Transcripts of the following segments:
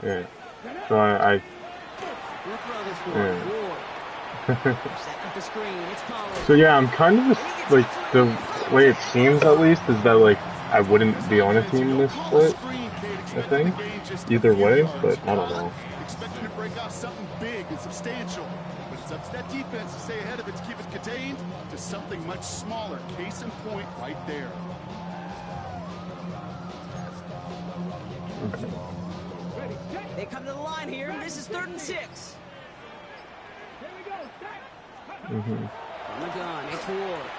Yeah. So I yeah. So yeah, I'm kind of just, like, the way it seems at least is that, like, I wouldn't be on a team this split, I think, either way, but I don't know. Expecting to break off something big and substantial, but it's up to that defense to stay ahead of it, to keep it contained to something much smaller. Case in point right there. They come to the line here. This is 3rd and 6. On the gun, it's Ward.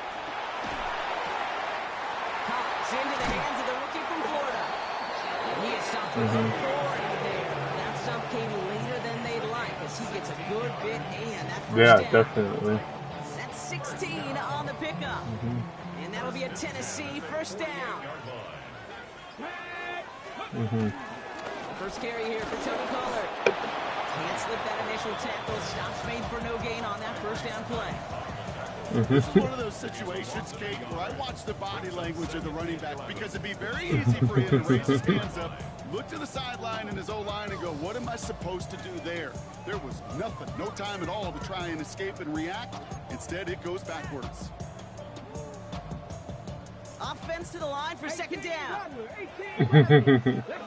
Comes into the hands of the rookie from Florida. And he is stopped with authority there. That stop came later than they'd like as he gets a good bit in. That first down. Definitely. That's 16 on the pickup. And that'll be a Tennessee first down. First carry here for Tony Pollard. Can't slip that initial tackle. Stops made for no gain on that first down play. This is one of those situations, Kate, where I watch the body language of the running back because it'd be very easy for him to raise his hands up, look to the sideline in his O-line and go, what am I supposed to do there? There was nothing, no time at all to try and escape and react. Instead, it goes backwards. Offense to the line for second down. Let's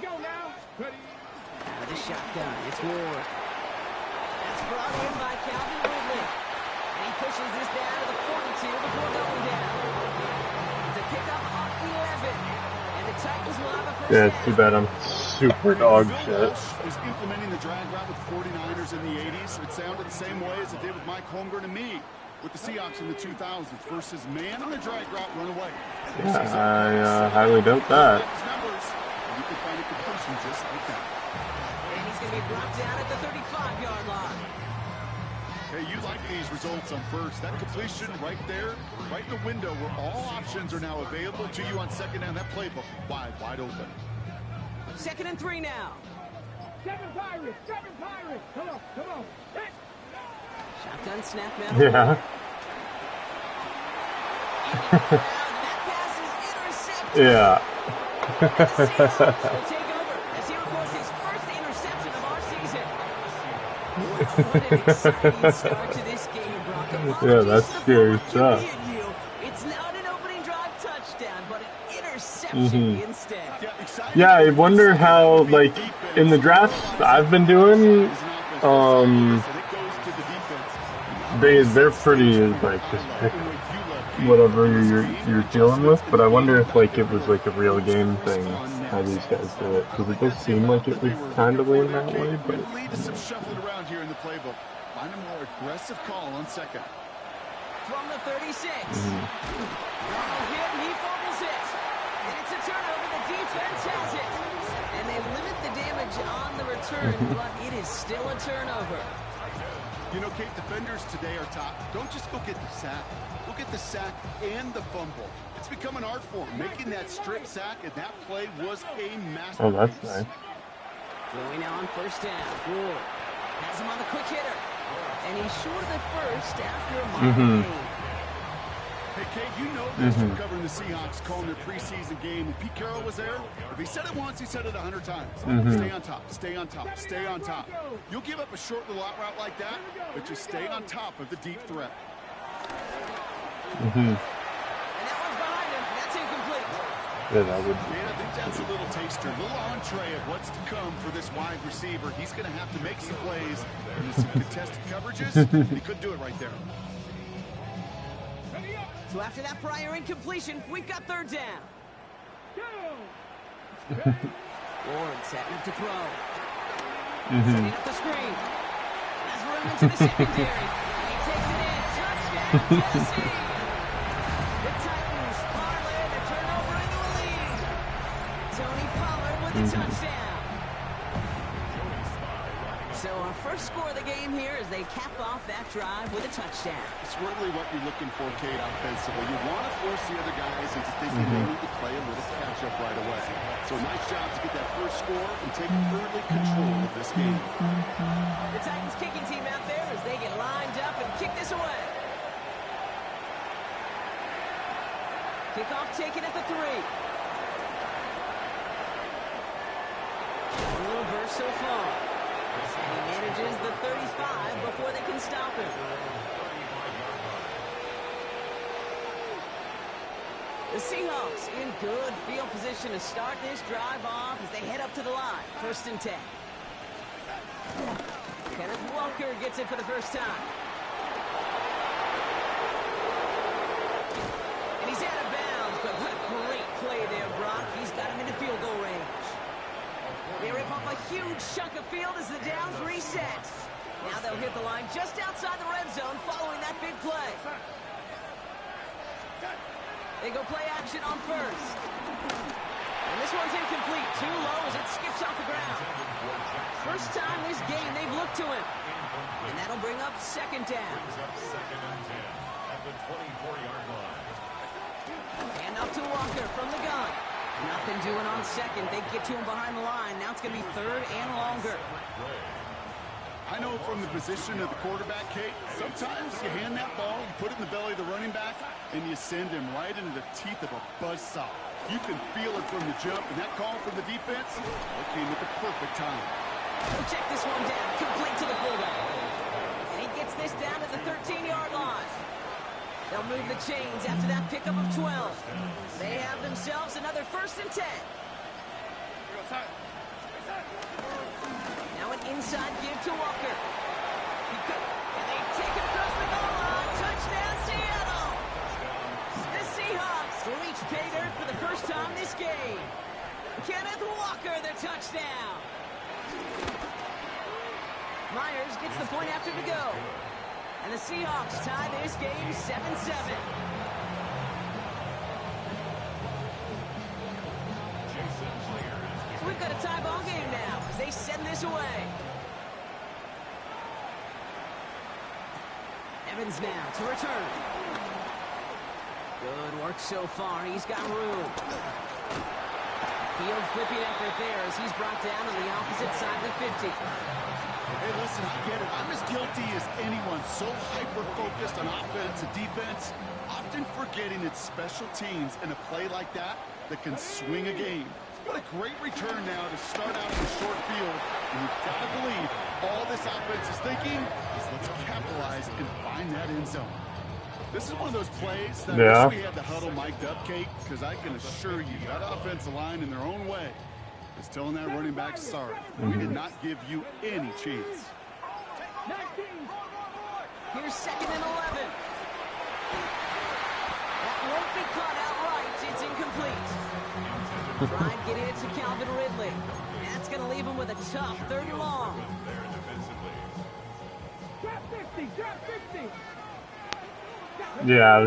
go now. Out of the shotgun, it's Ward. That's brought in by Calvin Ridley. And he pushes this down to the 42 before going down. It's a pickup on 11. And the Titans will have a first down. It's too bad I'm super dog shit. Is implementing the drag route with 49ers in the 80s. It sounded the same way as it did with Mike Holmgren and me with the Seahawks in the 2000s versus man on a drag route run away. Yeah, I highly doubt that. You can find a completion just like that. And he's going to be brought down at the 35-yard line. Hey, you like these results on first. That completion right there, right in the window where all options are now available to you on second down. That playbook wide open. 2nd and 3 now. 7 Pirates. Come on. Hit. Shotgun snap now. Yeah. That pass is intercepted. Yeah. The Seahawks will take over as he records his first interception of our season. What an exciting start to this game, Brock. Yeah, that's scary stuff. It's not an opening drive touchdown, but an interception instead. Yeah, I wonder how, like, in the drafts I've been doing, they're pretty, like, just pick whatever you're dealing with, but I wonder if, like, it was like a real game thing, how these guys do it, because it does seem like it would kind of lean that way, but Shuffling around here in the playbook. Find a more aggressive call on second. From the 36. He fumbles it. And it's a turnover. The defense has it. And they limit the damage on the return, but it is still a turnover. You know, Kate, defenders today are top. Don't just go get the sack. Go get the sack and the fumble. It's become an art form. Making that strip sack, and that play was a masterpiece. oh, that's nice. Going now on first down. Ward has him on the quick hitter. And he's short of the first after a minor gain. Hey, Kate, you know this from covering the Seahawks, calling their preseason game. When Pete Carroll was there, if he said it once, he said it 100 times. Stay on top, stay on top, stay on top. You'll give up a short little out route like that, but just stay on top of the deep threat. And that one's behind him. That's incomplete. Yeah, that would. I think that's a little taster, a little entree of what's to come for this wide receiver. He's going to have to make some plays in some contested coverages. He couldn't do it right there. So after that prior incompletion, we've got third down. Ward setting up to throw. Setting up the screen. Has room into the secondary. He takes it in. Touchdown, Tennessee. The Titans parlay the turnover into a lead. Tony Pollard with the touchdown. So our first score of the game here as they cap off that drive with a touchdown. It's really what you're looking for, Kate, offensively. You want to force the other guys into thinking they need to play a little catch-up right away. So nice job to get that first score and take early control of this game. The Titans kicking team out there as they get lined up and kick this away. Kickoff taken at the 3. A little burst so far. And he manages the 35 before they can stop him. The Seahawks in good field position to start this drive off as they head up to the line. 1st and 10. Kenneth Walker gets it for the first time. And he's out of bounds, but what a great play there, Brock. He's got him into field goal range. They rip off a huge chunk of field as the downs reset. Now they'll hit the line just outside the red zone following that big play. They go play action on 1st. And this one's incomplete. Too low as it skips off the ground. First time this game they've looked to him. And that'll bring up 2nd down. And up to Walker from the gun. Nothing doing on 2nd. They get to him behind the line. Now it's going to be 3rd and longer. I know from the position of the quarterback, Kate, sometimes you hand that ball, you put it in the belly of the running back, and you send him right into the teeth of a buzzsaw. You can feel it from the jump, and that call from the defense, it came at the perfect time. We'll check this one down, complete to the fullback. And he gets this down to the 13-yard line. They'll move the chains after that pickup of 12. They have themselves another 1st and 10. Now an inside give to Walker. And they take it across the goal line. Touchdown, Seattle! The Seahawks reach pay dirt for the first time this game. Kenneth Walker, their touchdown. Myers gets the point after to go. And the Seahawks tie this game 7-7. So we've got a tie ball game now as they send this away. Evans now to return. Good work so far. He's got room. Field flipping effort there as he's brought down on the opposite side of the 50. Hey, listen, I get it. I'm as guilty as anyone. So hyper-focused on offense and defense, often forgetting it's special teams in a play like that that can swing a game. What a great return now to start out in the short field. And you've got to believe all this offense is thinking is let's capitalize and find that end zone. This is one of those plays that I wish we had the huddle mic'd up, Kate, because I can assure you that offensive line in their own way is telling that running back, sorry, we did not give you any chance. Here's 2nd and 11. That won't be caught outright. It's incomplete. Try and get it to Calvin Ridley. That's going to leave him with a tough 3rd and long. Drop 50, drop 50. Yeah, I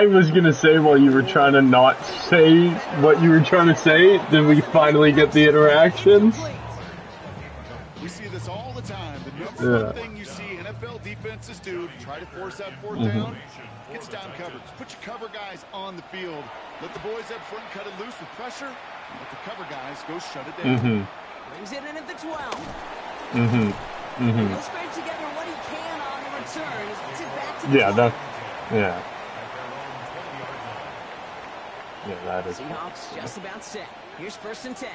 was gonna say while you were trying to not say what you were trying to say, then we finally get the interactions. We see this all the time. The number one thing you see NFL defenses do to try to force that 4th down, gets down coverage. Put your cover guys on the field. Let the boys up front cut it loose with pressure, and let the cover guys go shut it down. Brings it in at the 12. He'll scrape together what he can on the return. He gets it back to the 12. That is. Seahawks just about set. Here's 1st and 10.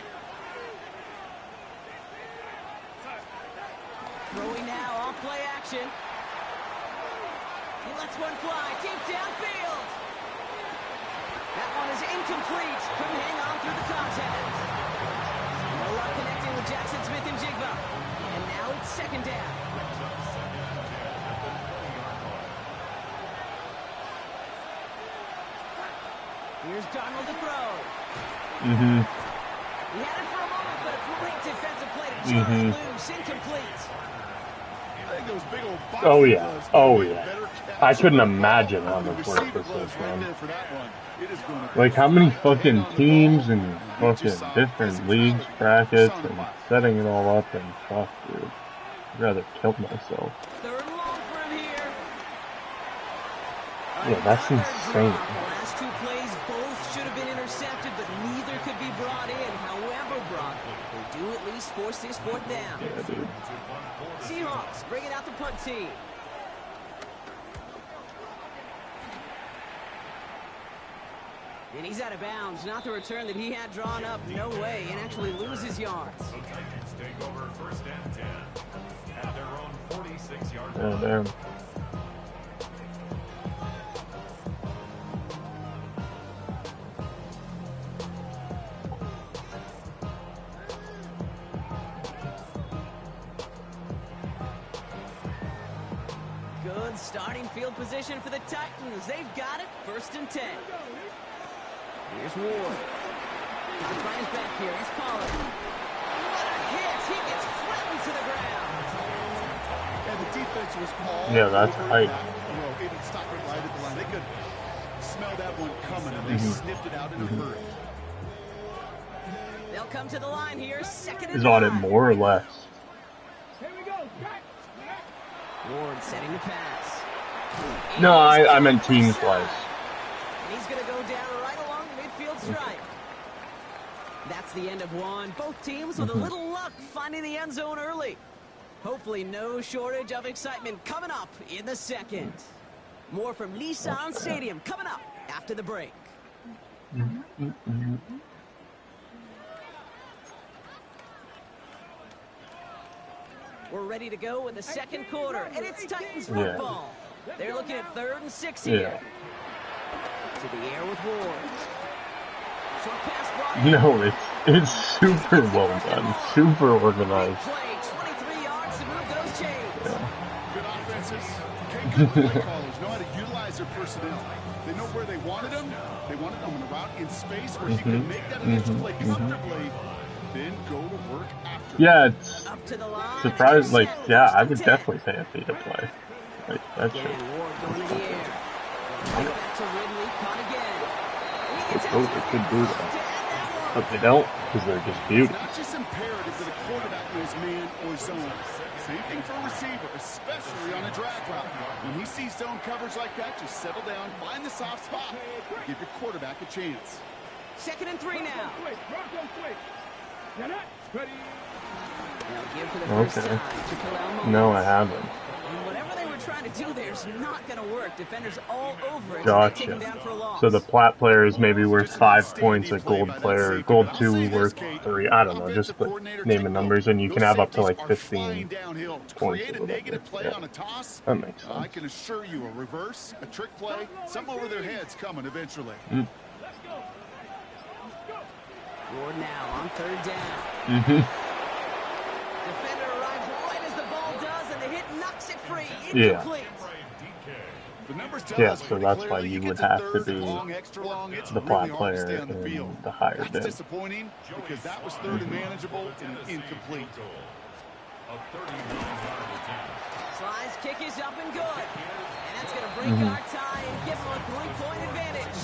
Throwing now off play action. He lets one fly deep downfield. That one is incomplete. Couldn't hang on through the contact. No luck connecting with Jackson Smith and Jigba. And now it's 2nd down. Here's Darnold to throw. He had it for a moment, but a great defensive play to Jerry loose. Incomplete. I think those big old I couldn't imagine how much work this is, man. Like, how many fucking teams and fucking different leagues, brackets, and setting it all up, and fuck, dude. I'd rather kill myself. 3rd and long for him here. Yeah, that's insane. The last 2 plays both should have been intercepted, but neither could be brought in. However, Brock, they do at least force this 4th down. Yeah, dude. Seahawks bringing out the punt team. And he's out of bounds. Not the return that he had drawn up. No way. And actually loses yards. take over 1st and 10 at their own 46-yard Oh, line. damn. Good starting field position for the Titans. They've got it. 1st and 10. Here's Ward. Got by his back here. He's Pollard. What a hit. He gets flattened to the ground. And the defense was all Yeah, that's over tight. that throw. It would stop it right at the line. They could smell that one coming, and they sniffed it out in a hurry. They'll come to the line here. 2nd and Is on it 9. more or less? Here we go. Back. Ward setting the pass. No, I meant teams wise. And he's going to go down right along the midfield stripe. That's the end of one. Both teams with a little luck finding the end zone early. Hopefully no shortage of excitement coming up in the second. More from Nissan Stadium coming up after the break. We're ready to go with the second quarter, and it's Titans football. They're looking at 3rd and 6 here. To the air with Ward. Short pass brought in. No, it's super well done, super Big organized. play, 23 yards to move those chains. Good offenses. Good play callers know how to utilize their personnel. They know where they wanted them. They wanted them on a route in space where he could make that initial play comfortably, then go to work after. Yeah, it's Up to the line. surprised. Like, yeah, I would definitely pay a fee to play. Like, that's Again, it. Ward going to the air. Right back to Ridley, caught again. And he gets Oh, out they could do that. to end that one. But they don't, because they're just It's beauty. not just imperative that a quarterback knows man or zone. Same thing for a receiver, especially on a drag route. When he sees zone coverage like that, just settle down, find the soft spot, give your quarterback a chance. 2nd and 3 now. Switch. Bronco switch. Get it. Ready. Now give for the first Okay. time to Khalil Mack. No, I haven't. And whatever they were trying to do there's not going to work. Defenders all over it. So they take him Gotcha. down for a loss. So the plat player is maybe worth 5 points, a gold player, gold 2 worth 3. I don't know, just put naming numbers, and you can have up to like 15 points. Create or a negative whatever. play Yeah. on a toss. That makes I sense. can assure you a reverse, a trick play, something over their heads coming eventually. Let's go. Ward now on 3rd down. Mm-hmm. Defender arrives right as the ball does, and the hit knocks it free. Yeah. Incomplete. The numbers tell Yeah, us so pretty that's why clearly you get would to have to third be and long, extra long, it's the really plat hard to player stay on the field. in the higher That's bid. disappointing because that was 3rd and manageable and incomplete. A 39-yard attempt. Slice kick is up and good. And that's going to break our tie and give them a 3-point advantage.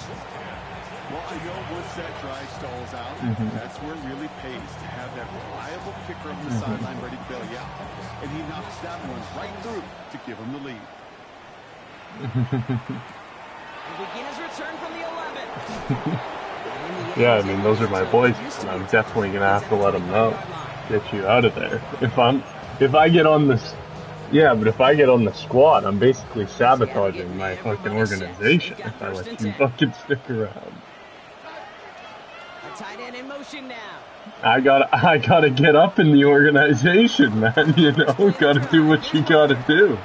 Well, I know once that drive stalls out, that's where it really pays to have that reliable kicker on the sideline ready to bail you out. And he knocks that one right through to give him the lead. The beginner's return from the 11. Yeah, I mean, those are my boys, and I'm definitely going to have to let them know. Get you out of there. If I get on this, yeah, but if I get on the squad, I'm basically sabotaging my fucking organization if I let you fucking stick around. A tight end in motion now. I gotta get up in the organization, man, you know, gotta do what you gotta do.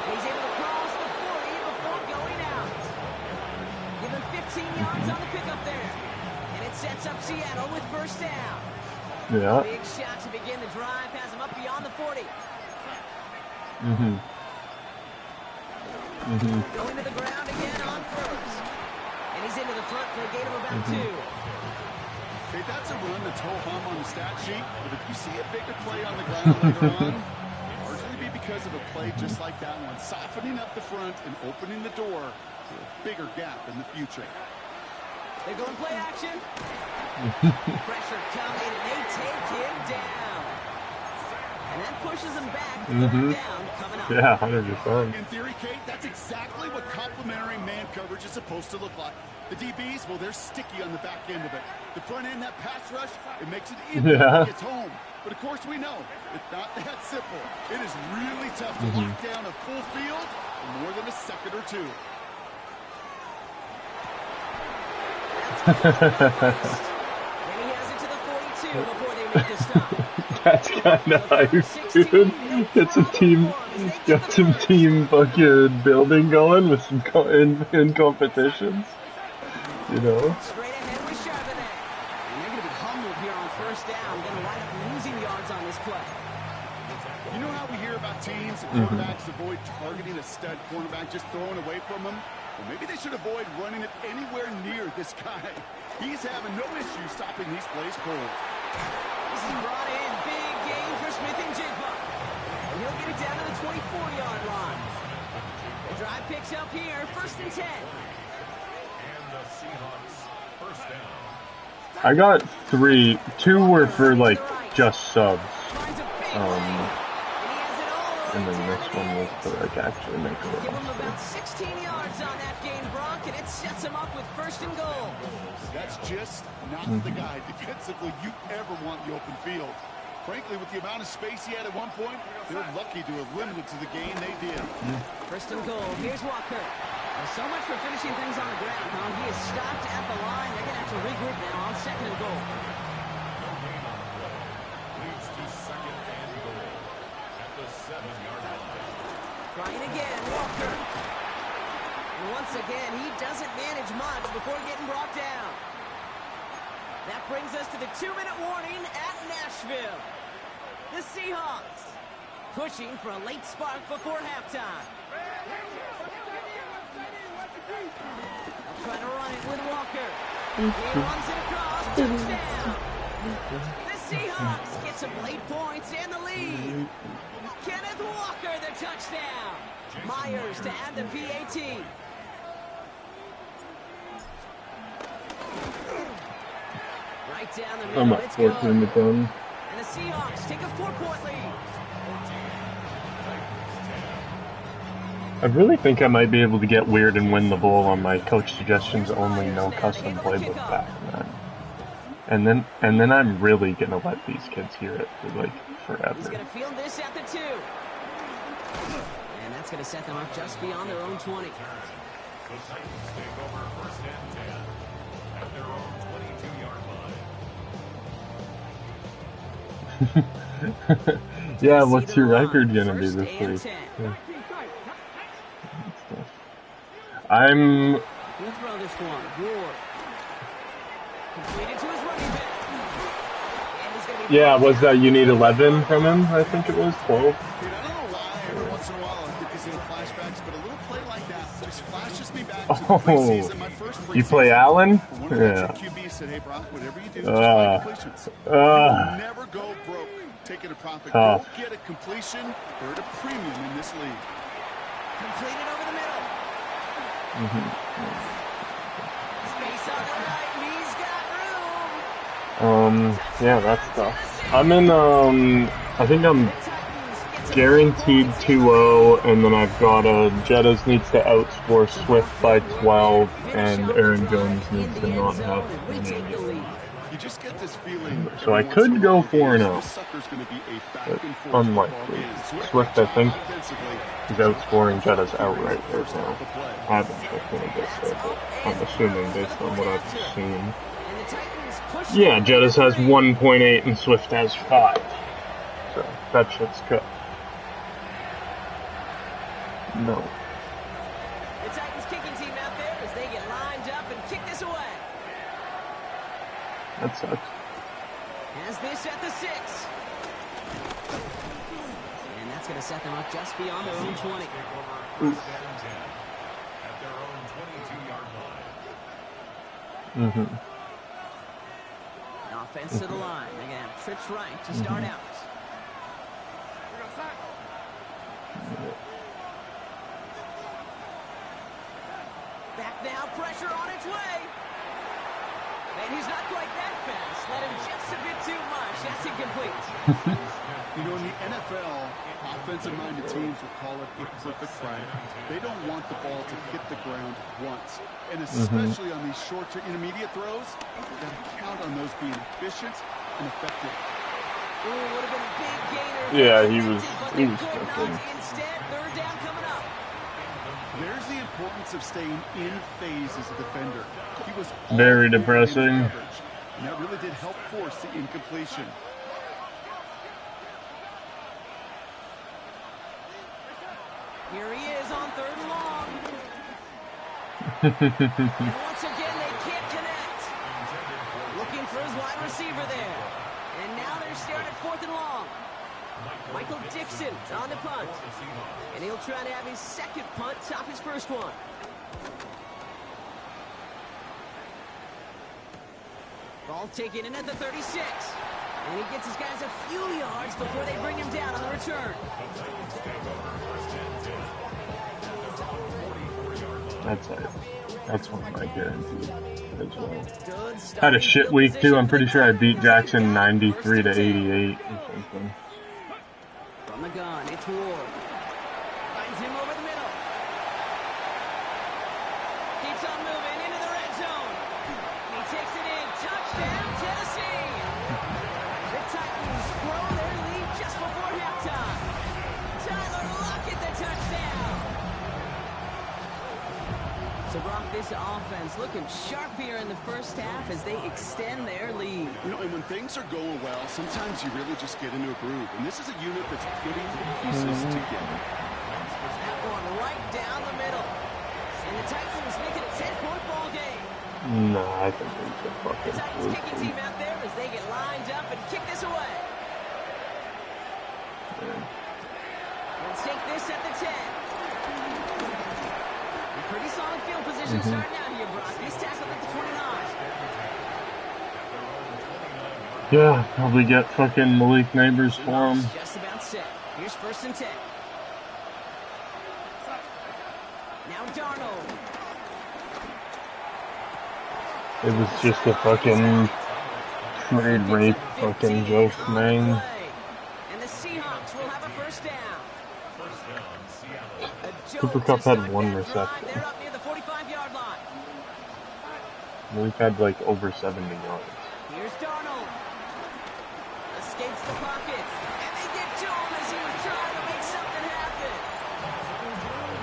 He's able to cross the 40 before going out. Given 15 yards on the pickup there. And it sets up Seattle with 1st down. Yeah. Big shot to begin the drive, has him up beyond the 40. Going to the ground again on 1st. And he's into the front for a gain of about 2. Okay, that's a run that's ho-hum on the stat sheet, but if you see a bigger play on the ground later on, largely be because of a play just like that one, softening up the front and opening the door to a bigger gap in the future. They're going play action. Pressure coming, and they take him down. And that pushes him back. 3rd down coming up. Yeah, 100%. In theory, Kate, that's exactly what complementary man coverage is supposed to look like. The DBs, well, they're sticky on the back end of it. The front end, that pass rush, it makes it easy when it gets home. But of course, we know it's not that simple. It is really tough to lock down a full field for more than a second or 2. Then he has it to the 42. before they make the stop. That's kind of hype, dude. Get some team fucking building going with some in competitions. You know? Straight ahead with Charbonnet. And they're going to be humbled here on first down. Going to wind up losing yards on this play. You know how we hear about teams and quarterbacks avoid targeting a stud cornerback, just throwing away from him? Well, maybe they should avoid running it anywhere near this guy. He's having no issue stopping these plays cold. This is brought in. Big gain for Smith and Jigba. And he'll get it down to the 24-yard line. The drive picks up here. 1st and 10. And the Seahawks first down. I got 3. 2 were for like just subs. Finds a big lane. And he has it all And the way then down this the one was edge. to like actually make a Give him roster. about 16 yards on that gain, Brock, and it sets him up with 1st and goal. That's just not the guy defensively you ever want in the open field. Frankly, with the amount of space he had at one point, they're lucky to have limited to the gain they did. 1st and goal. Here's Walker. So much for finishing things on the ground, huh? He is stopped at the line. They're going to have to regroup now on 2nd and goal. Leads to 2nd and goal at the 7-yard line. Trying again, Walker. And once again, he doesn't manage much before getting brought down. That brings us to the 2-minute warning at Nashville. The Seahawks pushing for a late spark before halftime. They'll try to run it with Walker. He runs it across, touchdown. The Seahawks get some late points and the lead. Kenneth Walker, the touchdown. Myers to add the PAT. Right down the middle, I'm at it's good. 14 to 10. And the Seahawks take a 4-point lead. I really think I might be able to get weird and win the bowl on my coach suggestions only, no custom playbook back, man. And then I'm really gonna let these kids hear it for like He's forever. going to field this at the 2. And that's going to set them up just beyond their own 20. The Titans take over 1st and 10 at their own 22-yard line. Yeah, what's your record gonna be this week? Yeah. I'm He'll throw this one. Ward. Completed to his running back. And he's going to be yeah, was that you need 11 from him? I think it was 12. Dude, I don't know why every once in a while I get these little flashbacks, but a little play like that just flashes me back to the preseason, my first preseason. You play Allen? One of Yeah. the QB said, hey, Brock, whatever you do, just find completions. You'll never go broke taking a profit. Tough. Go get a completion or at a premium in this league. completed over the middle. Space on the right. He's got room. Yeah, that's tough. I'm in, I think I'm The Titans get to guaranteed 2-0, and then I've got Jettas needs to outscore Swift by 12, and Aaron Jones needs to not have any. You just get this feeling. So I every could once in a go while, 4-0, this sucker's gonna be a back but and forth unlikely. football game. Swift, I think, Offensively, is outscoring Jettas outright right first now. off the play. I haven't checked any of this, though, but I'm assuming based on what I've seen. And the Titans push Yeah, it. Jettas has 1.8 and Swift has 5. So that shit's cut. No. The Titans kicking team out there as they get lined up and kick this away. That sucks. Has this at the 6. And that's going to set them up just beyond their own 20. Take over 1st and 10 at their own 22-yard line. Offense to the line. They're going to have trips right to start out. Back now, pressure on its way. And he's not quite that fast. Let him just a bit too much. That's incomplete. You know, in the NFL, offensive-minded teams will call it a perfect play. They don't want the ball to hit the ground once. And especially on these short to intermediate throws, you've got to count on those being efficient and effective. Ooh, would have been a big gainer. Yeah, he was But they could cooking. not. Instead, 3rd down coming up. There's the importance of staying in phase as a defender. He was Very all over depressing. coverage. And that really did help force the incompletion. Here he is on 3rd and long. And once again, they can't connect. Looking for his wide receiver there. And now they're staring at 4th and long. Michael Dixon on the punt. And he'll try to have his 2nd punt top his 1st one. Ball taken in at the 36. And he gets his guys a few yards before they bring him down on the return. That's one of my guarantees as well. Had a shit week too. I'm pretty sure I beat Jackson 93 to 88 or something. From the gun, it's Ward. Finds him over the middle. Keeps on moving into the red zone. And he takes it in. Touchdown, Tennessee. The Titans grow their lead just before halftime. Tyler Lockett, the touchdown. So Brock, this offense looking sharp here in the 1st half as they extend their lead. You know, and when things are going well, sometimes you really just get into a groove. And this is a unit that's putting the pieces together. That one right down the middle. And the Titans make it a 10-point ball game. No, I think it's a The fucking Titans kicking team out there as they get lined up and kick this away. Let's take this at the 10. Pretty solid field position starting out here, Brock. He's tackled at the 29. Yeah, probably get fucking Malik Neighbors for him. Just about set. Here's 1st and 10. Now Darnold. It was just a fucking trade rape fucking joke, man. And the Seahawks will have a 1st down. Cooper Kupp had 1 reception. They're up near the 45-yard line. Malik had like over 70 yards. Here's Darnold. Escapes the pocket. And they get to him as he was trying to make something happen.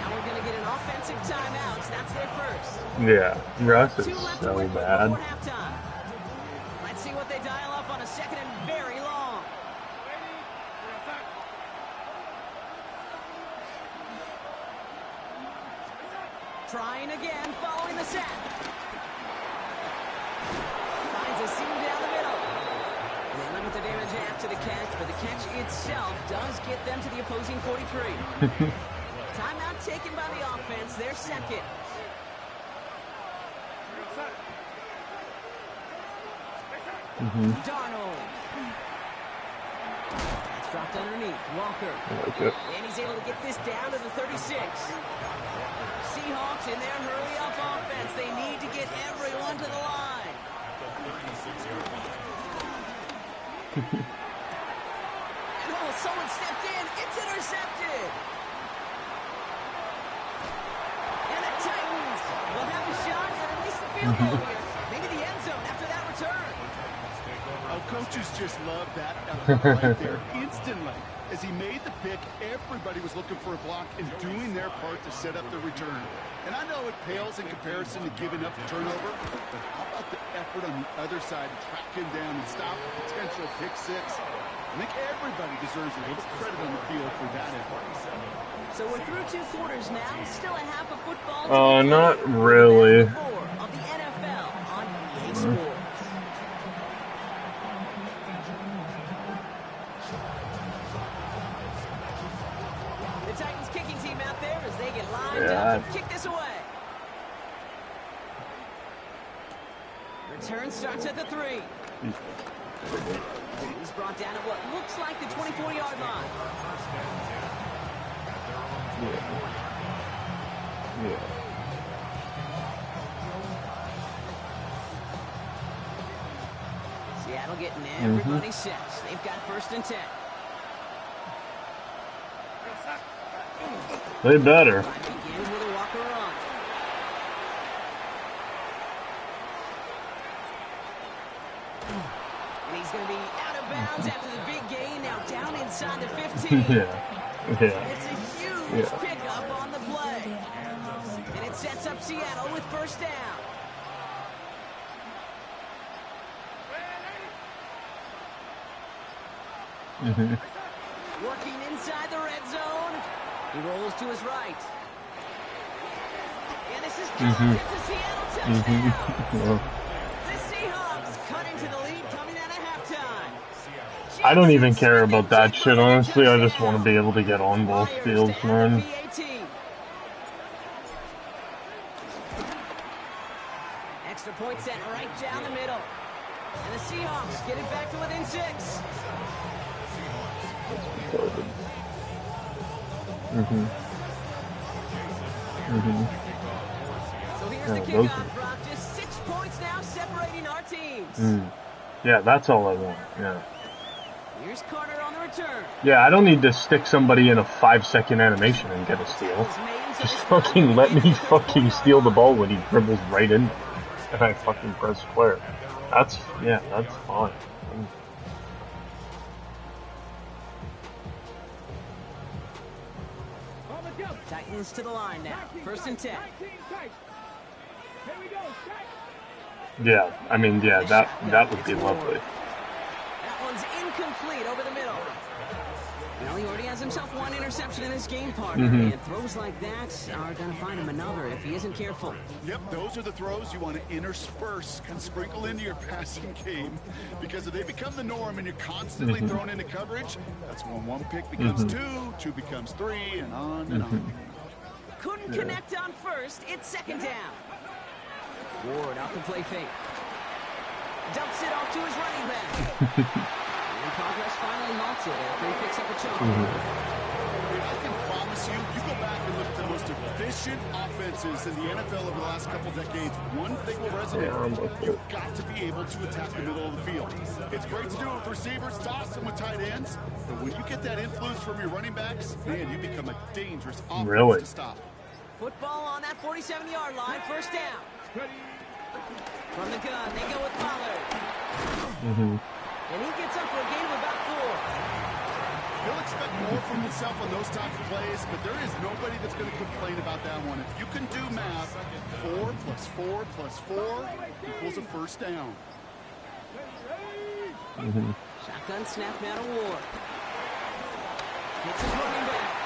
Now we're going to get an offensive timeout. That's their 1st. Yeah, Russ is 2 left so to win bad. before halftime. Let's see what they dial up on a 2nd and very long. Trying again, following the sack. Finds a seam down the middle. They limit the damage after the catch, but the catch itself does get them to the opposing 43. Timeout taken by the offense, their 2nd. Darnold. That's dropped underneath. Walker. I like it. And he's able to get this down to the 36. Seahawks in their hurry-up offense. They need to get everyone to the line. And someone stepped in. It's intercepted. And the Titans will have a shot at least the field goal here. Maybe the end zone after that return. Oh, coaches just love that right there. Instantly, as he made the pick, everybody was looking for a block and doing their part to set up the return. And I know it pales in comparison to giving up the turnover, but how about the effort on the other side to track him down and stop a potential pick 6? I think everybody deserves a little credit on the field for that effort. So we're through 2 quarters now. Still a half of football. Not really. More of the NFL on EA Sports. The Titans kicking team out there as they get lined up and kick this away. Return starts at the 3. He's brought down at what looks like the 24-yard line. Yeah. Seattle getting everybody set. They've got 1st and 10. They better. Begins with a Walker run. And he's going to be out of bounds after the big gain. Now down inside the 15. It's a huge pickup on the play. And it sets up Seattle with 1st down. Working inside the red zone. He rolls to his right. And this is caught. It's a Seattle touchdown. The Seahawks cut into the lead coming out of halftime. I don't even care about that shit, honestly. I just want to be able to get on both fields, man. Extra point set right down the middle. And the Seahawks get it back to within 6. So here's the kickoff, Brock. Just 6 points now separating our teams. Yeah, that's all I want. Yeah. Here's Carter on the return. Yeah, I don't need to stick somebody in a 5-second animation and get a steal. Just fucking let me fucking steal the ball when he dribbles right in and I fucking press square. That's fine. Titans to the line now. 1st and 10. Yeah, I mean, yeah, that would be lovely. That one's incomplete over the middle. Well, he already has himself 1 interception in his game, partner. And throws like that are going to find him another if he isn't careful. Yep, those are the throws you want to intersperse and sprinkle into your passing game. Because if they become the norm and you're constantly thrown into coverage, that's when 1 pick becomes 2, 2 becomes 3, and on and on. Couldn't connect on 1st. It's 2nd down. Ward off the play fake. Dumps it off to his running back. And progress finally halted after he picks up a chunk. I can promise you, you go back and look at the most efficient offenses in the NFL over the last couple decades, one thing will resonate. You've got to be able to attack the middle of the field. It's great to do it with receivers, toss them with tight ends, but when you get that influence from your running backs, man, you become a dangerous offense to stop. Football on that 47-yard line, 1st down. From the gun, they go with Pollard. And he gets up for a gain of about 4. He'll expect more from himself on those types of plays, but there is nobody that's going to complain about that one. If you can do math, 4 plus 4 plus 4 equals a 1st down. Shotgun snap now to Ward. Hits his running back.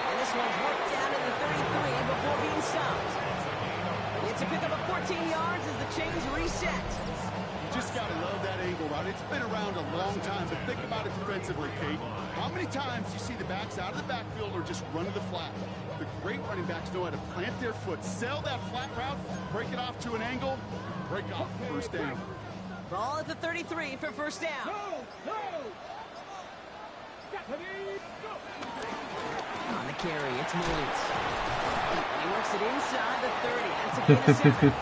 And this one's worked down to the 33 before being stopped. It's a pickup of 14 yards as the chains reset. You just got to love that angle route. It's been around a long time, but think about it defensively, Kate. How many times you see the backs out of the backfield or just run to the flat? The great running backs know how to plant their foot, sell that flat route, break it off to an angle, break off 1st down. Ball at the 33 for 1st down. On the carry, it's Mullins. And he works it inside the 30. That's a gain of 7.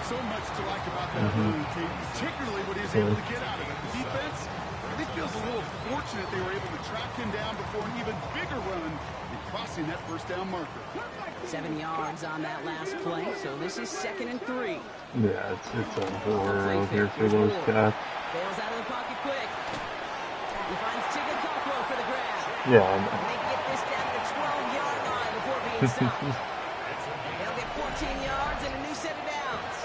So much to like about that run, Kate, particularly what he was able to get out of it. The defense, I think, feels a little fortunate they were able to track him down before an even bigger run and crossing that 1st down marker. 7 yards on that last play, so this is 2nd and 3. Yeah, it's a horror out here for those cats. Bails out of the pocket quick. He finds Tigger Cockrell for the grab. Yeah, And they get this down to the 12-yard line before being stopped. They'll get 14 yards and a new set of downs.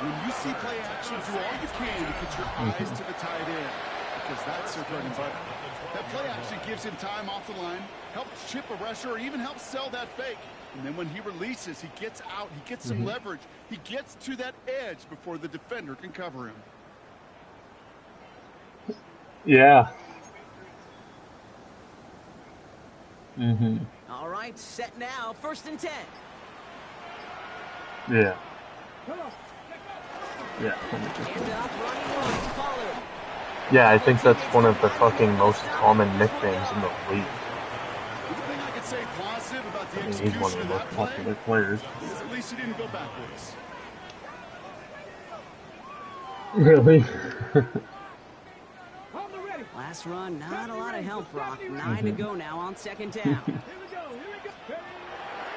When you see play action, do all you can to get your eyes to the tight end, because that's their bread and butter. That play action gives him time off the line, helps chip a rusher, or even helps sell that fake. And then when he releases, he gets out, he gets some leverage. He gets to that edge before the defender can cover him. Yeah. All right, set now. 1st and 10. Yeah. Yeah. Hand off, running right, Pollard. Yeah, I think that's one of the fucking most common nicknames in the league. The thing I could say positive about the He's execution one of the of most that play popular players. is at least he didn't go backwards. Really? Last run, not a lot of help, Brock. 9 to go now on 2nd down.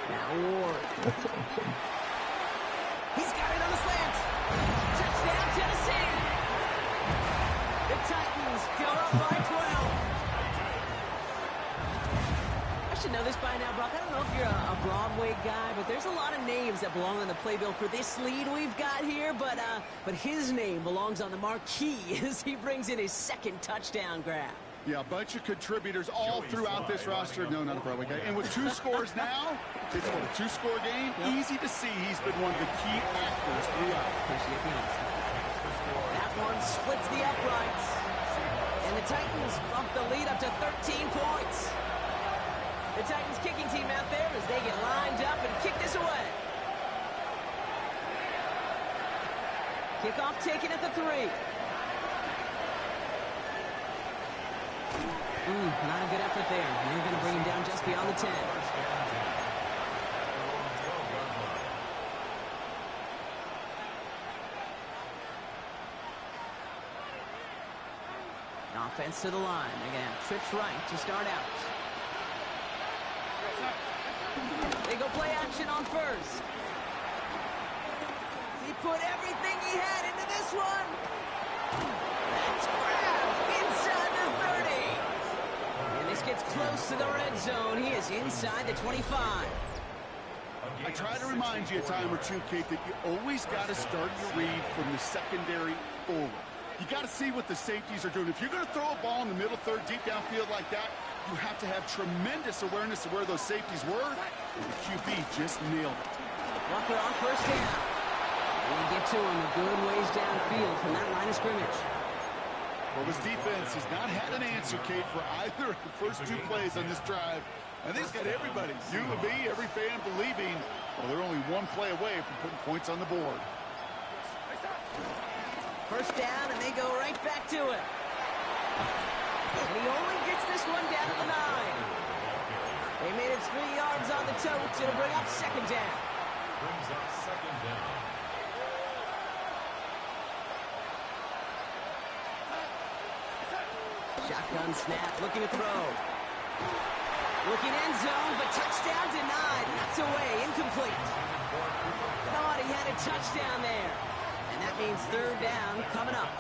Now Ward. That's awesome. He's got it on the slant. Touchdown, Tennessee. The Titans go up by 12. A should know this by now, Brock. I don't know if you're a Broadway guy, but there's a lot of names that belong on the playbill for this lead we've got here. But his name belongs on the marquee as he brings in his second touchdown grab. Yeah, a bunch of contributors all throughout this roster. No, not a Broadway guy. And with 2 scores now, it's what, a 2-score game? Yep. Easy to see he's been one of the key actors throughout. That one splits the uprights. And the Titans bump the lead up to 13 points. The Titans kicking team out there as they get lined up and kick this away. Kickoff taken at the 3. Not a good effort there. They're going to bring him down just beyond the 10. Offense to the line. They're going to have trips right to start out. They go play action on first. He put everything he had into this one. That's grabbed inside the 30. And this gets close to the red zone. He is inside the 25. I try to remind you a time or two, Kate, that you always got to start your read from the secondary forward. You got to see what the safeties are doing. If you're going to throw a ball in the middle third, deep downfield like that, you have to have tremendous awareness of where those safeties were. And the QB just nailed it. Walker on first down. And they get to him a good ways downfield from that line of scrimmage. Well, this defense has not had an answer, Kate, for either of the first 2 plays on this drive. I think it's got everybody, you and me, every fan believing, well, they're only 1 play away from putting points on the board. First down, and they go right back to it. And he only gets this one down to the 9. They made it 3 yards on the tote. It'll bring up second down. Brings up second down. Shotgun snap, looking to throw. Looking end zone, but touchdown denied. Knocked away, incomplete. Thought he had a touchdown there. And that means third down coming up.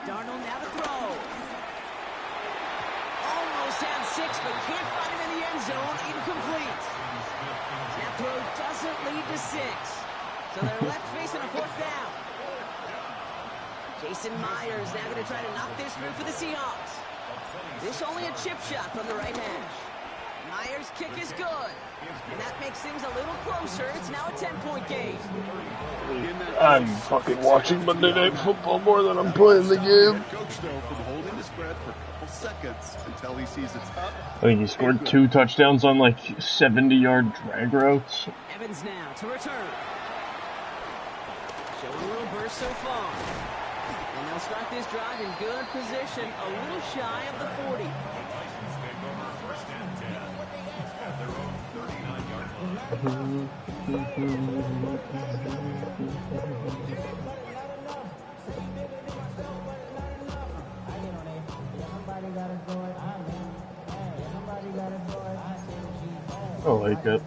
Darnold now to throw. Almost had 6, but can't find him in the end zone. Incomplete. That throw doesn't lead to 6. So they're left facing a 4th down. Jason Myers now going to try to knock this through for the Seahawks. This only a chip shot from the right hash. Myers' kick is good. And that makes things a little closer. It's now a 10-point game. I'm fucking watching Monday Night Football more than I'm playing the game. Coach, though, from holding his breath for a couple seconds until he sees it's up. I think he scored 2 touchdowns on like 70-yard drag routes. Evans now to return. Showing a little burst so far. And they'll start this drive in good position, a little shy of the 40. I like it.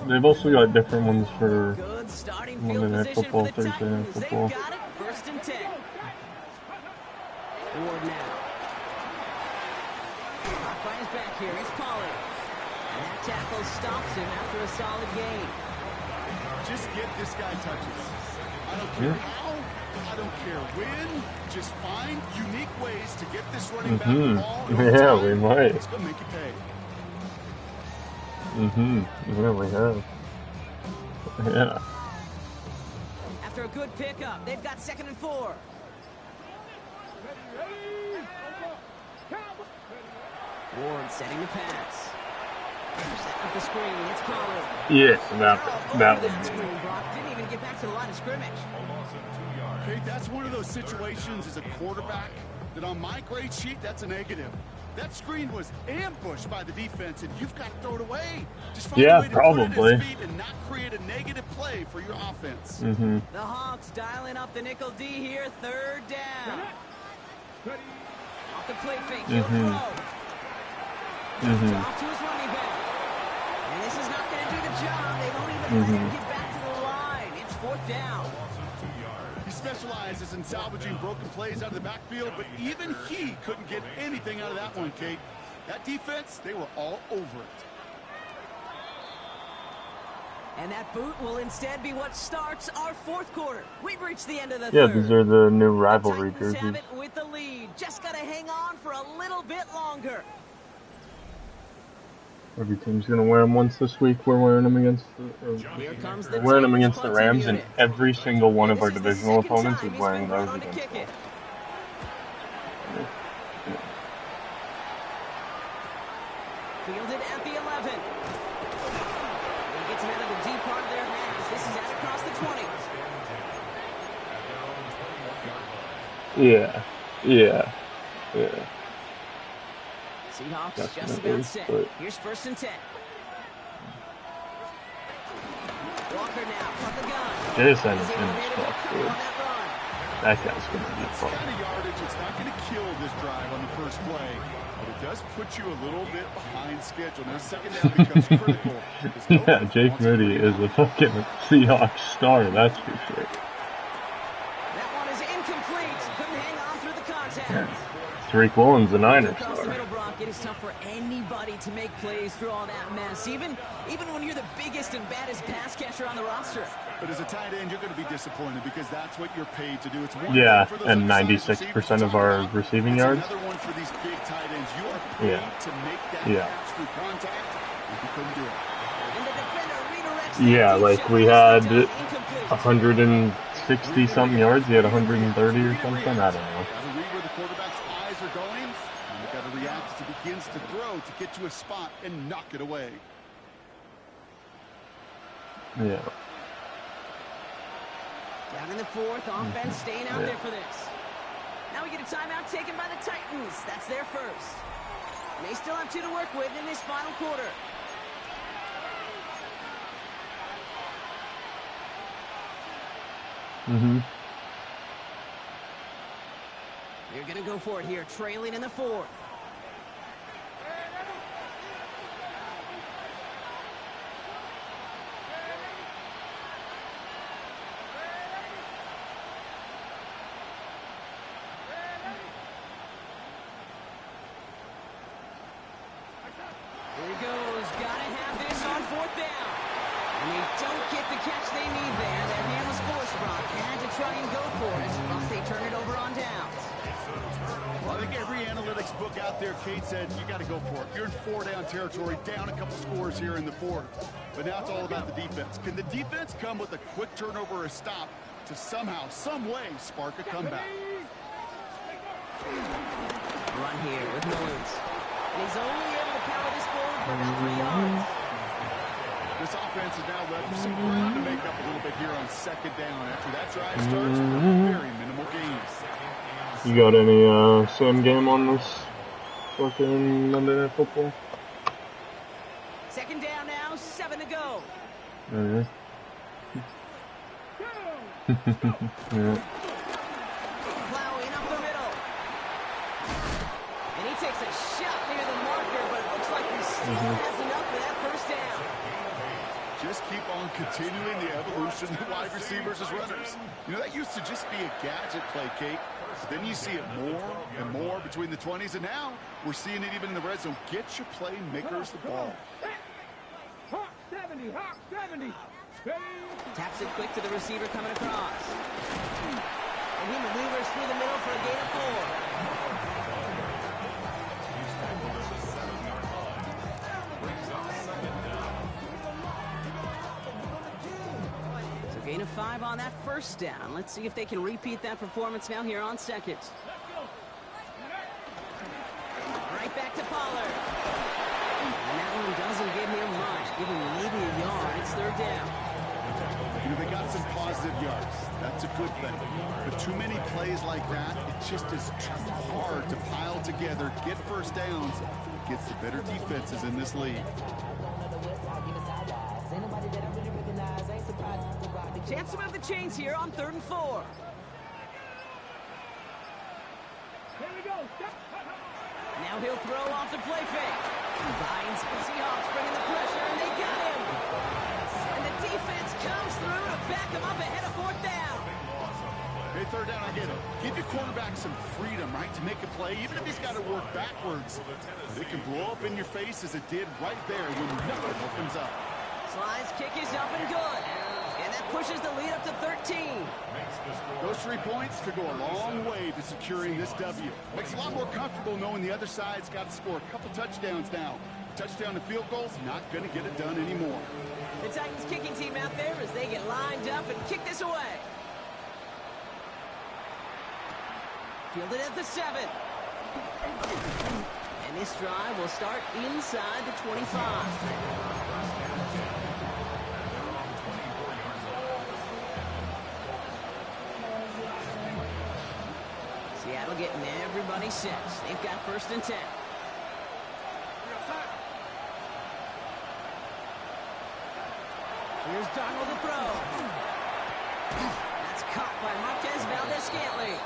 They've also got different ones for Good starting Monday field Night position Football, for the Thursday Night Titans. Football. They've got it, 1st and 10. Ward now. Clock by his back here. It's Pollard. And that tackle stops him after a solid gain. Just get this guy touches. I don't care how, I don't care when. Just find unique ways to get this running back the ball. Yeah, we might. It's going to make you pay. Yeah, we have. Yeah. After a good pickup, they've got 2nd and 4. Ward setting the pass. Setting up the screen. It's Pollard. Yeah, that That screen, Brock. Didn't even get back to the line of scrimmage. Okay, that's one of those situations as a quarterback that on my grade sheet, that's a negative. That screen was ambushed by the defense, and you've got to throw it away. Just find a way to put it at his feet and not create a negative play for your offense. The Hawks dialing up the nickel D here, 3rd down. Off the play fake, he'll throw. Off to his running back. And this is not going to do the job. They don't even let him get back to the line. It's 4th down. He specializes in salvaging broken plays out of the backfield, but even he couldn't get anything out of that one, Kate. That defense, they were all over it. And that boot will instead be what starts our fourth quarter. We've reached the end of the Yeah, third. these are the new The rivalry Titans have jerseys. it with the lead. Just got to hang on for a little bit longer. Every team's gonna wear them once this week. We're wearing them against Here comes the we're wearing them Titans against the punting Rams, and unit. every single one And of our this is the divisional second opponents time is he's wearing been brought those on to against kick us. it. Fielded at the 11. He gets him out of the deep part of their half. This is out across the 20. Yeah. Seahawks just Definitely, about set. but- Here's 1st and 10. Walker now from the gun. Jason He's is able to manage a tough, cover dude. on that run. That guy's gonna be It's fun. kind of yardage. It's not going to kill this drive on the first play, but it does put you a little bit behind schedule. Now, 2nd down becomes critical. because Yeah, nobody Jake wants to Moody bring is a fucking Seahawks star, that's for sure. That one is incomplete. Couldn't hang on through the contact. Tariq Woolen's a Niners Across the star. middle, Brock, it is tough for anybody to make plays through all that mess, even when you're the biggest and baddest pass catcher on the roster. But as a tight end, you're going to be disappointed because that's what you're paid to do. It's one Yeah, thing for those and undersized 96% receivers of to our talk about. receiving It's yards. another one for these big tight ends. You are paid Yeah. to make that Yeah. catch through contact, and you couldn't do it. And the defender redirects that Yeah, deep like shot. we Nicely had done. Incomplete. 160 something yards. He had 130 or something. I don't know. Got to read where the quarterback's eyes are going, and you got to react as he begins to throw to get to a spot and knock it away. Yeah. Down in the 4th, offense staying out Yeah. there for this. Now we get a timeout taken by the Titans. That's their first. And they still have 2 to work with in this final quarter. They're going to go for it here, trailing in the 4th. Here he goes. Gotta have this on 4th down. And they don't get the catch they need there. That man was forced, Brock. Had to try and go for it, but they turn it over on downs. Well, I think every analytics book out there, Kate said, you got to go for it. You're in 4-down territory, down a couple scores here in the 4th. But now it's all about the defense. Can the defense come with a quick turnover or a stop to somehow, some way, spark a comeback? Run here with Mullins. And he's only able to power this forward for about 3 yards. This offense is now left some ground to make up a little bit here on 2nd down. After that drive starts, very minimal gains. You got any same game on this fucking Monday Night Football? 2nd down now, 7 to go. Yeah. Yeah. Plowing up the middle. And he takes a shot near the marker, but it looks like he still has enough for that 1st down. Just keep on continuing the evolution of wide receivers as runners. You know, that used to just be a gadget play, Kate. But then you see it more and more between the 20s, and now we're seeing it even in the red zone. Get your playmakers the ball. Hawk 70, Hawk 70. Ready? Taps it quick to the receiver coming across. And he maneuvers through the middle for a gain of 4. So gain of 5 on that 1st down. Let's see if they can repeat that performance now here on 2nd. Right back to Pollard. And that one doesn't give him much. Give him maybe a yard. It's 3rd down. You know, they got some positive yards. That's a good thing. But too many plays like that, it just is too hard to pile together, get 1st downs, gets the better defenses in this league. Chance to move the chains here on 3rd and 4. Here we go. Stop. Now he'll throw off the play fake. Binds. Seahawks bringing the pressure, and they got him. And the defense comes through to back him up ahead of 4th down. Hey, third down, I get it. Give your quarterback some freedom, right, to make a play, even if he's got to work backwards. But it can blow up in your face as it did right there when nothing opens up. Slide's kick is up and good. And that pushes the lead up to 13. Those 3 points could go a long way to securing this W. Makes it a lot more comfortable knowing the other side's got to score a couple touchdowns now. A touchdown and field goals, not going to get it done anymore. The Titans kicking team out there as they get lined up and kick this away. Fielded at the 7. And this drive will start inside the 25. Seattle getting everybody set. They've got 1st and 10. Here's Darnold to throw. That's caught by Marquez Valdez-Scantling.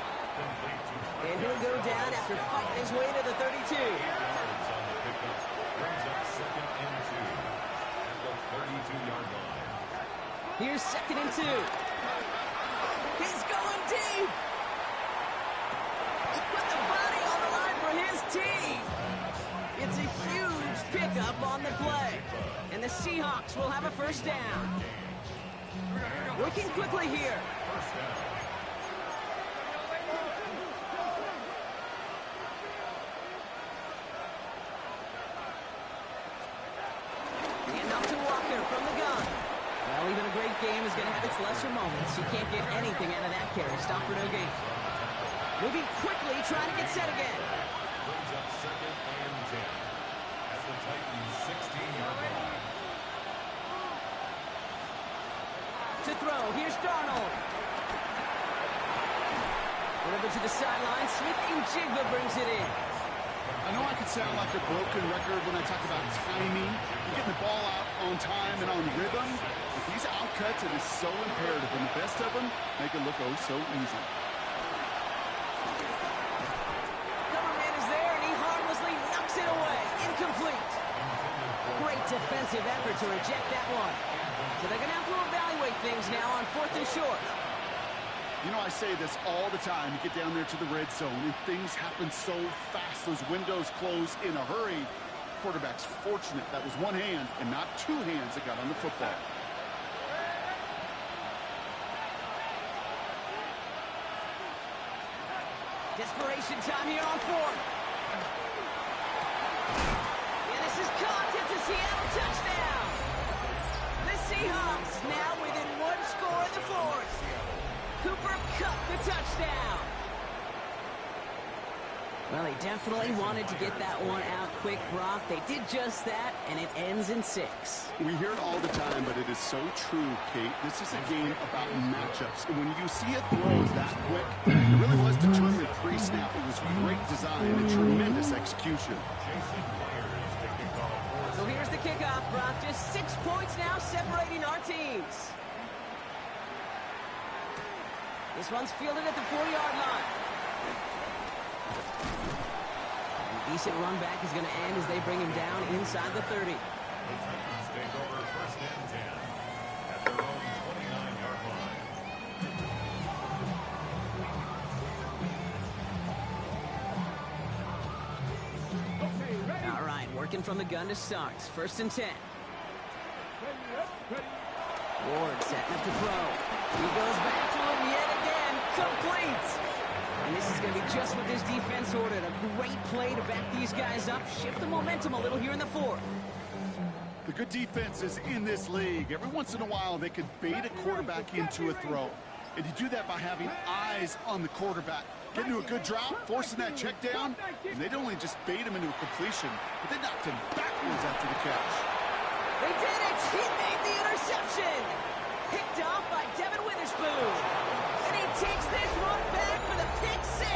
And he'll go down after fighting his way to the 32. Here's 2nd and 2. He's going deep. He put the body on the line for his team. It's a huge pickup on the play. And the Seahawks will have a 1st down. Working quickly here. And up to Walker from the gun. Well, even a great game is going to have its lesser moments. You can't get anything out of that carry. Stop for no gain. Moving quickly, trying to get set again. Brings up 2nd and 10 at the Titans' 16-yard line. To throw, here's Darnold. Delivered to the sideline, Smith and Jigba brings it in. I know I could sound like a broken record when I talk about timing, getting the ball out on time and on rhythm. But these outcuts, it is so imperative, and the best of them make it look oh so easy. Coverman is there, and he harmlessly knocks it away. Incomplete. Great defensive effort to reject that one. So they're going to have to evaluate things now on 4th and short. You know, I say this all the time. You get down there to the red zone, and things happen so fast. Those windows close in a hurry. Quarterback's fortunate that was one hand and not 2 hands that got on the football. Desperation time here on 4th. And this is caught. It's a Seattle touchdown. The Seahawks now within 1 score in the 4th. Cooper Kupp the touchdown. Well, he definitely wanted to get that one out quick, Brock. They did just that, and it ends in 6. We hear it all the time, but it is so true, Kate. This is a game about matchups. And when you see a throw that quick, it really was determined pre-snap. It was great design and tremendous execution. So here's the kickoff, Brock. Just 6 points now separating our teams. This one's fielded at the 4-yard line. A decent run back is going to end as they bring him down inside the 30. The Titans take over 1st and 10 at their own 29-yard line. All right, working from the gun to start. 1st and 10. Ward setting up to throw. He goes back to him yet again. Complete. And this is going to be just what this defense ordered. A great play to back these guys up. Shift the momentum a little here in the 4th. The good defenses in this league, every once in a while, they could bait a quarterback into a throw. And you do that by having eyes on the quarterback. Getting to a good drop, forcing that check down, and they'd only just bait him into a completion, but they knocked him backwards after the catch. They did it! He made the interception! Picked off by Devin Witherspoon. And he takes this one back for the pick 6.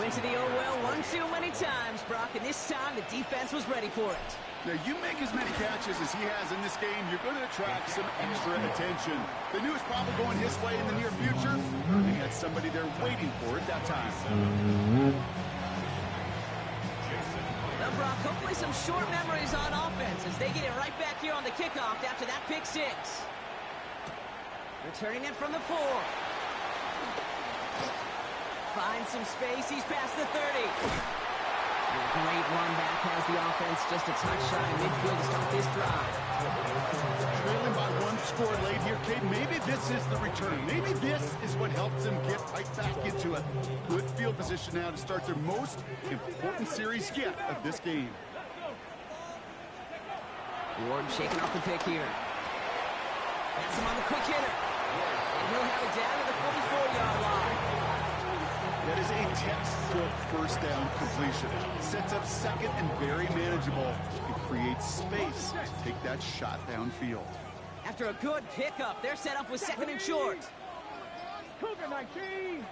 Went to the oh-well one too many times, Brock, and this time the defense was ready for it. Now, you make as many catches as he has in this game, you're going to attract some extra attention. They knew it was probably going his way in the near future. They had somebody there waiting for it that time. Now, Brock, hopefully some short memories on offense as they get it right back here on the kickoff after that pick 6. Returning it from the 4. Finds some space. He's past the 30. And a great run back has the offense just a touch shy of midfield to start this drive. Trailing by 1 score late here, Kate. Maybe this is the return. Maybe this is what helps them get right back into a good field position now to start their most important series yet of this game. Ward shaking off the pick here. That's him on the quick hitter. And he'll have it down to the 44-yard line. That is a textbook first down completion. Sets up second and very manageable. It creates space to take that shot downfield. After a good pickup, they're set up with second and short. Cougar 19.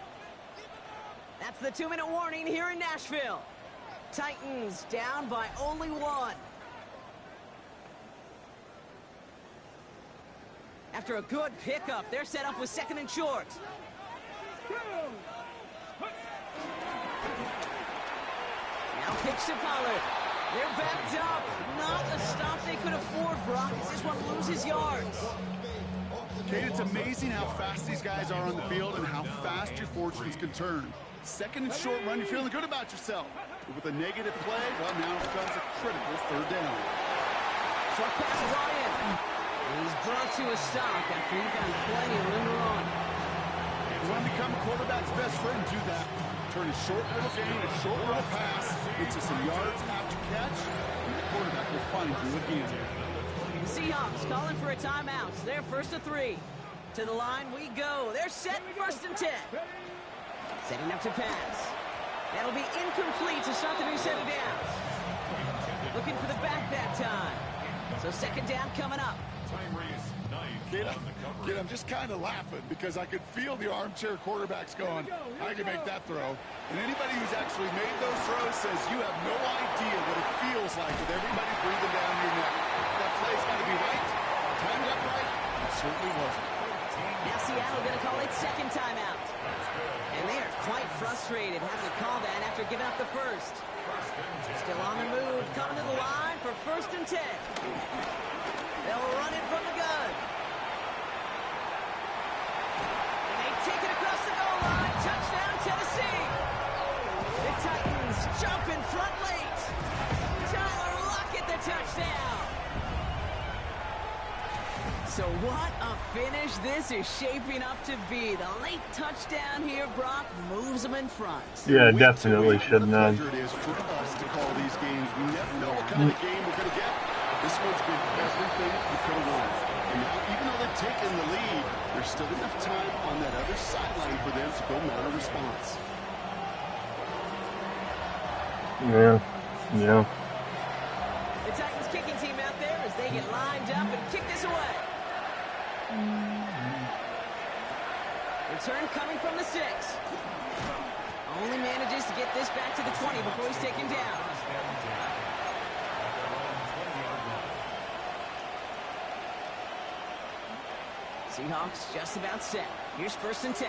That's the 2-minute warning here in Nashville. Titans down by only 1. After a good pickup, they're set up with second and short. Now pitch to Pollard. They're backed up. Not a stop they could afford, Brock. As this one loses yards. Kate, it's amazing how fast these guys are on the field and how fast your fortunes can turn. Second and short run, you're feeling good about yourself. But with a negative play, well, now it becomes a critical third down. Short pass, Ryan. He's brought to a stop after he found plenty of room to run. You want to become a quarterback's best friend, do that. Turn a short little gain, a short little pass into some yards after catch, and the quarterback will find you again. The Seahawks calling for a timeout. They're first to 3. To the line we go. They're set first and 10. Setting up to pass. That'll be incomplete to start the new set of downs. Looking for the back that time. So second down coming up. Kid, I'm just kind of laughing because I could feel the armchair quarterbacks going, I can make that throw. And anybody who's actually made those throws says you have no idea what it feels like with everybody breathing down your neck. That play's got to be right, timed up right. It certainly wasn't. Now Seattle going to call its second timeout. And they are quite frustrated having to call that after giving up the first. Still on the move, coming to the line for first and 10. They'll run it from the gun. And they take it across the goal line. Touchdown, Tennessee. The Titans jump in front late. Tyler Lockett, the touchdown. So what a finish this is shaping up to be. The late touchdown here, Brock, moves them in front. Yeah, definitely shouldn't have. It is for us to call these games. We never know what kind of game we're going to get. This one's been everything we could have won. And now, even though they've taken the lead, there's still enough time on that other sideline for them to go mount a response. Yeah. The Titans kicking team out there as they get lined up and kick this away. Return coming from the 6. Only manages to get this back to the 20 before he's taken down. Seahawks just about set. Here's first and 10.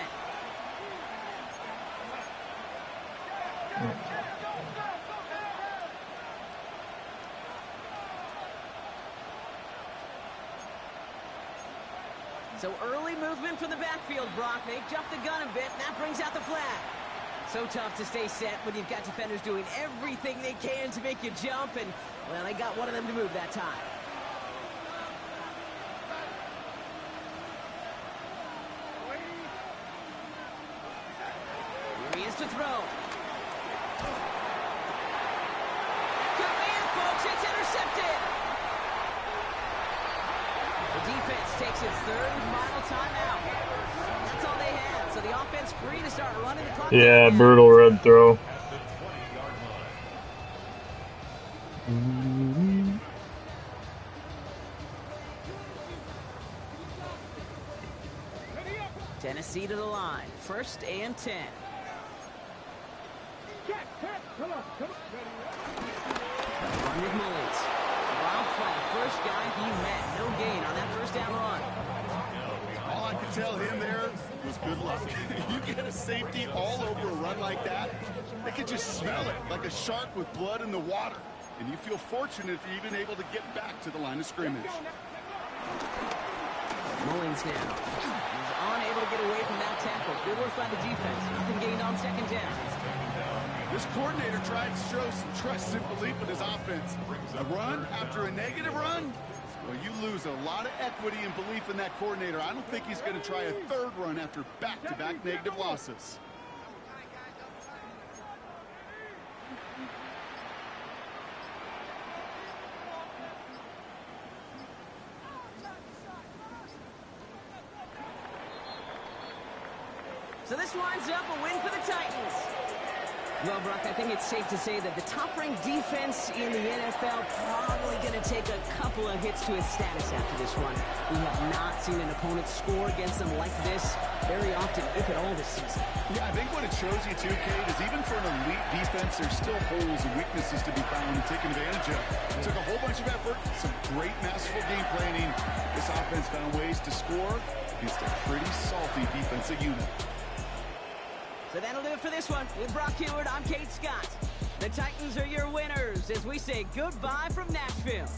So early movement from the backfield, Brock. They jumped the gun a bit, and that brings out the flag. So tough to stay set when you've got defenders doing everything they can to make you jump, and, well, they got one of them to move that time. Here he is to throw. Could be it, folks. It's intercepted. The defense takes its third and final timeout. That's all they had, so the offense free to start running the clock. Yeah, brutal red throw. Tennessee to the line, first and 10. Come on. Run with Mullins. Wild flat, first guy he met. No gain on that first down run. All I could tell him there was good luck. You get a safety all over a run like that, they could just smell it like a shark with blood in the water. And you feel fortunate if you're even able to get back to the line of scrimmage. Mullins now. to get away from that tackle. Good work by the defense. Nothing gained on second down. This coordinator tried to show some trust and belief in his offense. A run after a negative run? Well, you lose a lot of equity and belief in that coordinator. I don't think he's going to try a third run after back-to-back negative losses. So this winds up a win for the Titans. Well, Brock, I think it's safe to say that the top-ranked defense in the NFL probably going to take a couple of hits to his status after this one. We have not seen an opponent score against them like this very often, if at all, this season. Yeah, I think what it shows you too, Kate, is even for an elite defense, there's still holes and weaknesses to be found and taken advantage of. It took a whole bunch of effort, some great masterful game planning. This offense found ways to score against a pretty salty defensive unit. So that'll do it for this one. With Brock Heward, I'm Kate Scott. The Titans are your winners as we say goodbye from Nashville.